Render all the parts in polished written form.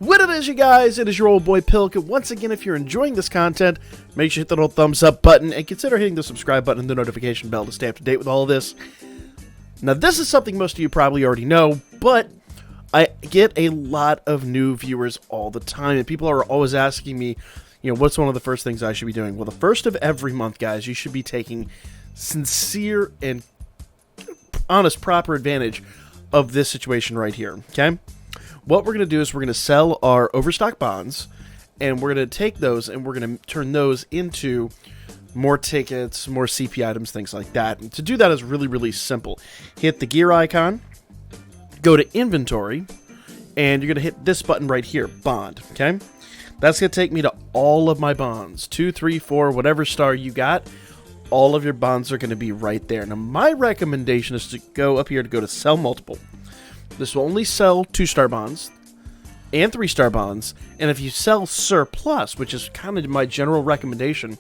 What it is, you guys, it is your old boy Pilk, and once again, if you're enjoying this content, make sure you hit that little thumbs up button, and consider hitting the subscribe button and the notification bell to stay up to date with all of this. Now, this is something most of you probably already know, but I get a lot of new viewers all the time, and people are always asking me, what's one of the first things I should be doing? Well, the first of every month, guys, you should be taking sincere and honest, proper advantage of this situation right here, okay? What we're going to do is we're going to sell our overstock bonds, and we're going to take those and we're going to turn those into more tickets, more CP items, things like that. And to do that is really, really simple. Hit the gear icon, go to inventory, and you're going to hit this button right here, bond, okay? That's going to take me to all of my bonds, 2, 3, 4, whatever star you got. All of your bonds are going to be right there. Now, my recommendation is to go up here to go to sell multiple. This will only sell 2-star bonds and 3-star bonds. And if you sell surplus, which is kind of my general recommendation,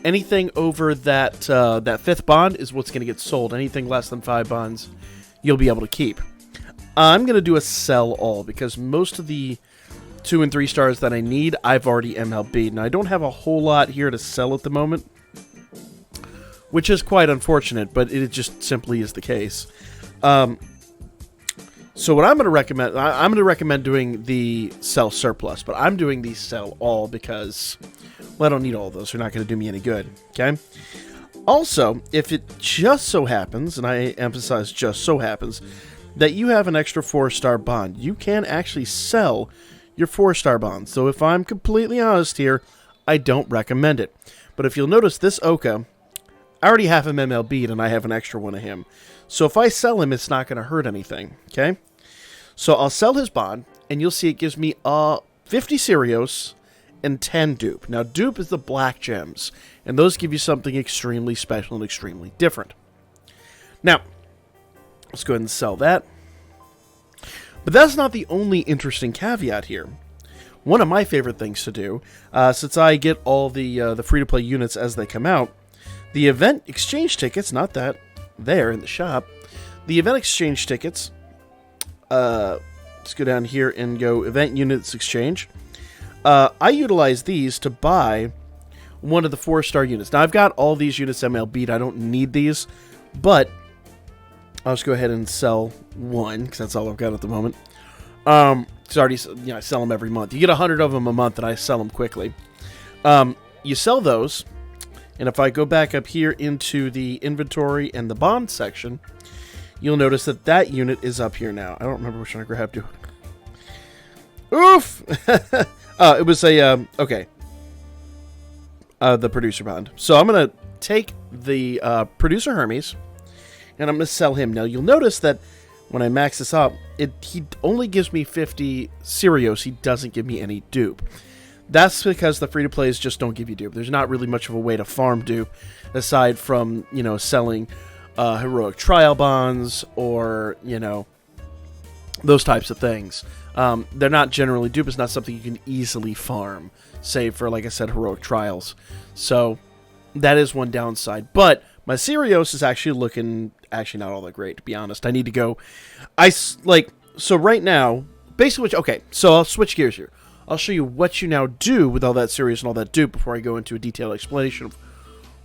anything over that that 5th bond is what's going to get sold. Anything less than 5 bonds, you'll be able to keep. I'm going to do a sell all because most of the 2 and 3 stars that I need, I've already MLB'd. Now, I don't have a whole lot here to sell at the moment, which is quite unfortunate, but it just simply is the case. So what I'm going to recommend, doing the sell surplus, but I'm doing the sell all because, well, I don't need all of those. They're not going to do me any good, okay? Also, if it just so happens, and I emphasize just so happens, that you have an extra 4-star bond, you can actually sell your 4-star bonds. So if I'm completely honest here, I don't recommend it. But if you'll notice, this Oka, I already have him MLB'd, and I have an extra one of him. So if I sell him, it's not going to hurt anything, okay? So I'll sell his bond, and you'll see it gives me 50 Serios and 10 Dupe. Now, Dupe is the black gems, and those give you something extremely special and extremely different. Now, let's go ahead and sell that. But that's not the only interesting caveat here. One of my favorite things to do, since I get all the free-to-play units as they come out, the event exchange tickets, not that, there in the shop, the event exchange tickets, let's go down here and go event units exchange. I utilize these to buy one of the 4-star units. Now, I've got all these units MLB'd. I don't need these, but I'll just go ahead and sell one, because that's all I've got at the moment. It's already, I sell them every month. You get 100 of them a month, and I sell them quickly. You sell those, and if I go back up here into the inventory and the bond section, you'll notice that that unit is up here now. I don't remember which one I grabbed. Oof! It was a, okay. The producer bond. So I'm going to take the producer Hermes, and I'm going to sell him. Now, you'll notice that when I max this up, he only gives me 50 Serios. He doesn't give me any Dupe. That's because the free-to-plays just don't give you Dupe. There's not really much of a way to farm Dupe, aside from, selling heroic trial bonds or, those types of things. They're not generally, Dupe is not something you can easily farm, save for, like I said, heroic trials. So that is one downside. But my Serios is actually looking, not all that great, to be honest. I need to go, so right now, basically, okay, so I'll switch gears here. I'll show you what you now do with all that Serios and all that Dupe before I go into a detailed explanation of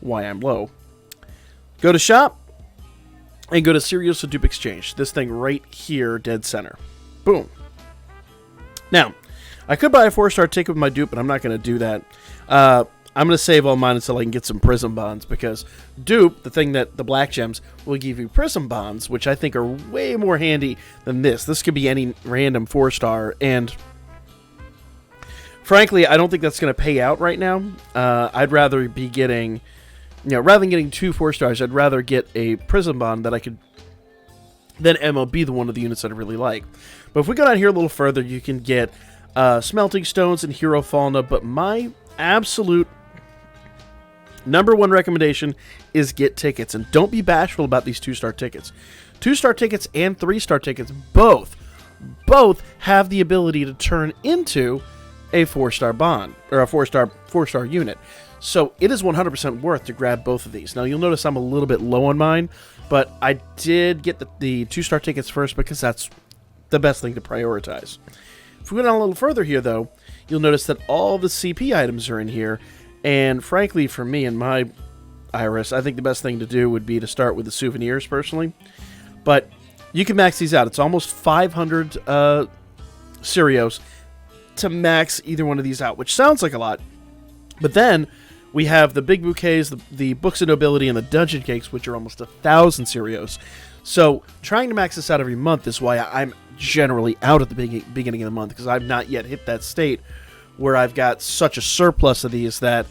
why I'm low. Go to shop, and go to Serios to Dupe Exchange. This thing right here, dead center. Boom. Now, I could buy a 4-star ticket with my Dupe, but I'm not going to do that. I'm going to save all mine until I can get some Prism Bonds, because Dupe, the thing that the black gems, will give you Prism Bonds, which I think are way more handy than this. This could be any random 4-star, and frankly, I don't think that's going to pay out right now. I'd rather be getting, rather than getting 2 4-stars, I'd rather get a Prism Bond that I could then MLB the one of the units that I really like. But if we go down here a little further, you can get Smelting Stones and Hero Fauna, but my absolute #1 recommendation is get tickets. And don't be bashful about these 2-star tickets. 2-star tickets and 3-star tickets both have the ability to turn into a 4-star bond, or a 4-star unit. So it is 100% worth to grab both of these. Now, you'll notice I'm a little bit low on mine, but I did get the 2-star tickets first because that's the best thing to prioritize. If we go down a little further here, though, you'll notice that all the CP items are in here. And frankly, for me and my Iris, I think the best thing to do would be to start with the souvenirs, personally. But you can max these out. It's almost 500 Cerios to max either one of these out, which sounds like a lot. But then we have the big bouquets, the books of nobility, and the dungeon cakes, which are almost 1,000 Cerios. So trying to max this out every month is why I'm generally out at the beginning of the month, because I've not yet hit that state where I've got such a surplus of these that,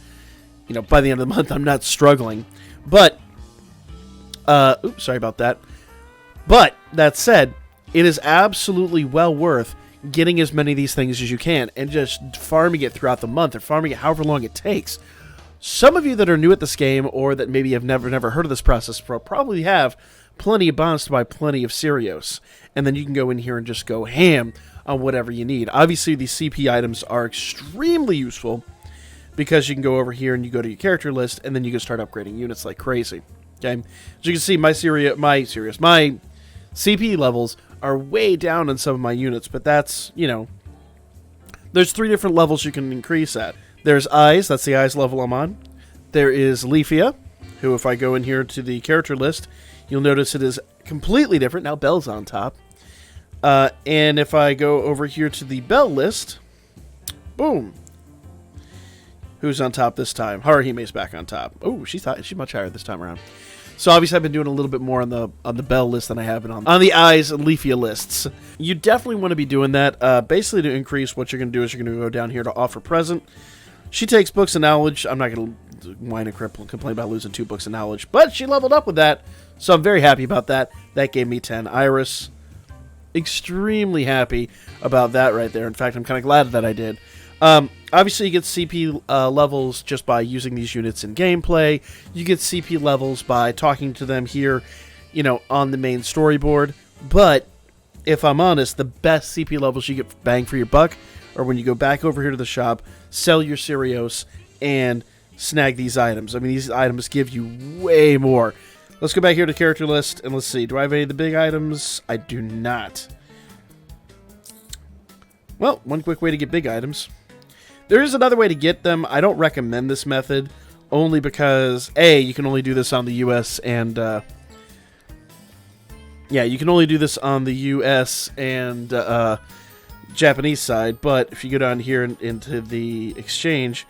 you know, by the end of the month I'm not struggling. But, oops, sorry about that. But, that said, it is absolutely well worth getting as many of these things as you can and just farming it throughout the month, or farming it however long it takes. Some of you that are new at this game, or that maybe have never heard of this process, probably have plenty of bonds to buy plenty of Cerios. And then you can go in here and just go ham on whatever you need. Obviously, these CP items are extremely useful because you can go over here and you go to your character list, and then you can start upgrading units like crazy. Okay, as you can see, my CP levels are way down on some of my units, but that's, you know, there's 3 different levels you can increase at. There's Eyes, that's the Eyes level I'm on. There is Leafia, who, if I go in here to the character list, you'll notice it is completely different. Now Belle's on top. And if I go over here to the Belle list, boom. Who's on top this time? Haruhime's back on top. Oh, she's much higher this time around. So obviously I've been doing a little bit more on the Belle list than I have been on the Eyes and Leafia lists. You definitely want to be doing that. Basically, to increase, what you're going to do is you're going to go down here to Offer Present. She takes Books of Knowledge. I'm not going to whine and complain about losing 2 Books of Knowledge, but she leveled up with that, so I'm very happy about that. That gave me 10 Iris. Extremely happy about that right there. In fact, I'm kind of glad that I did. Obviously, you get CP levels just by using these units in gameplay. You get CP levels by talking to them here, you know, on the main storyboard. But if I'm honest, the best CP levels you get bang for your buck are when you go back over here to the shop, sell your Cerios, and snag these items. I mean, these items give you way more. Let's go back here to character list, and let's see. Do I have any of the big items? I do not. Well, one quick way to get big items. There is another way to get them. I don't recommend this method, only because, A, you can only do this on the US and, yeah, you can only do this on the US and, Japanese side, but if you go down here into the exchange,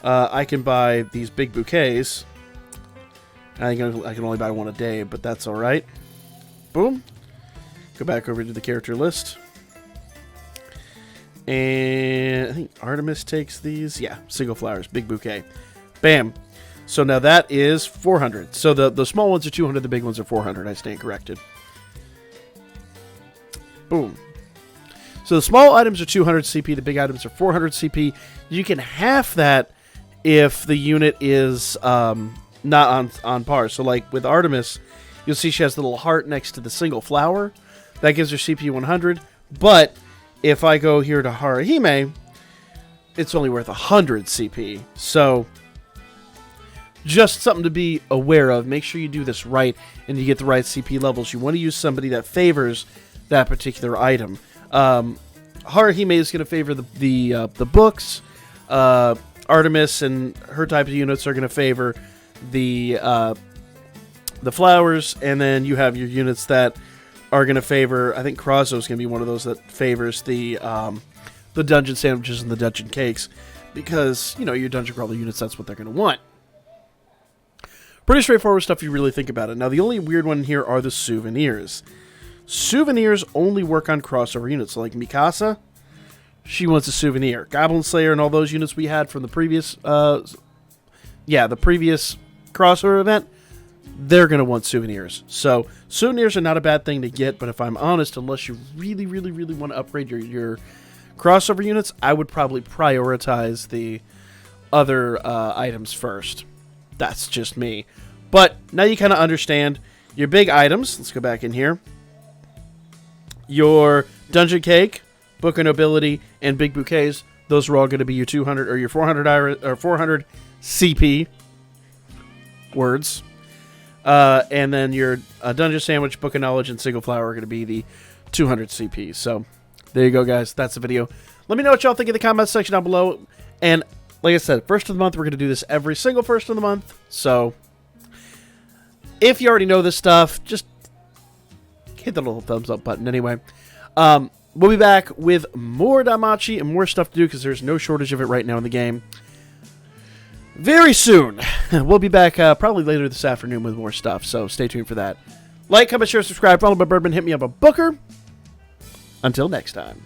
I can buy these big bouquets. I can only buy one a day, but that's alright. Boom. Go back over to the character list. And I think Artemis takes these. Yeah, single flowers, big bouquet. Bam. So now that is 400. So the small ones are 200, the big ones are 400. I stand corrected. Boom. So the small items are 200 CP, the big items are 400 CP. You can half that if the unit is not on par. So like with Artemis, you'll see she has the little heart next to the single flower. That gives her CP 100. But if I go here to Haruhime, it's only worth 100 CP. So just something to be aware of. Make sure you do this right and you get the right CP levels. You want to use somebody that favors that particular item. Haruhime is going to favor the books. Artemis and her type of units are going to favor the flowers, and then you have your units that are going to favor. I think Krazo is going to be one of those that favors the dungeon sandwiches and the dungeon cakes, because you know your dungeon crawler units. That's what they're going to want. Pretty straightforward stuff if you really think about it. Now the only weird one here are the souvenirs. Souvenirs only work on crossover units. So like Mikasa, she wants a souvenir. Goblin Slayer and all those units we had from the previous, the previous crossover event, they're going to want souvenirs. So souvenirs are not a bad thing to get, but if I'm honest, unless you really, really, really want to upgrade your crossover units, I would probably prioritize the other items first. That's just me. But now you kind of understand your big items. Let's go back in here. Your Dungeon Cake, Book of Nobility, and Big Bouquets, those are all going to be your 200 or your 400 CP words. And then your Dungeon Sandwich, Book of Knowledge, and Single Flower are going to be the 200 CP. So there you go, guys. That's the video. Let me know what y'all think in the comments section down below. And like I said, first of the month, we're going to do this every single first of the month. So if you already know this stuff, just hit the little thumbs up button anyway. We'll be back with more Danmachi and more stuff to do because there's no shortage of it right now in the game. Very soon. We'll be back probably later this afternoon with more stuff, so stay tuned for that. Like, comment, share, subscribe, follow my Birdman, hit me up a Booker. Until next time.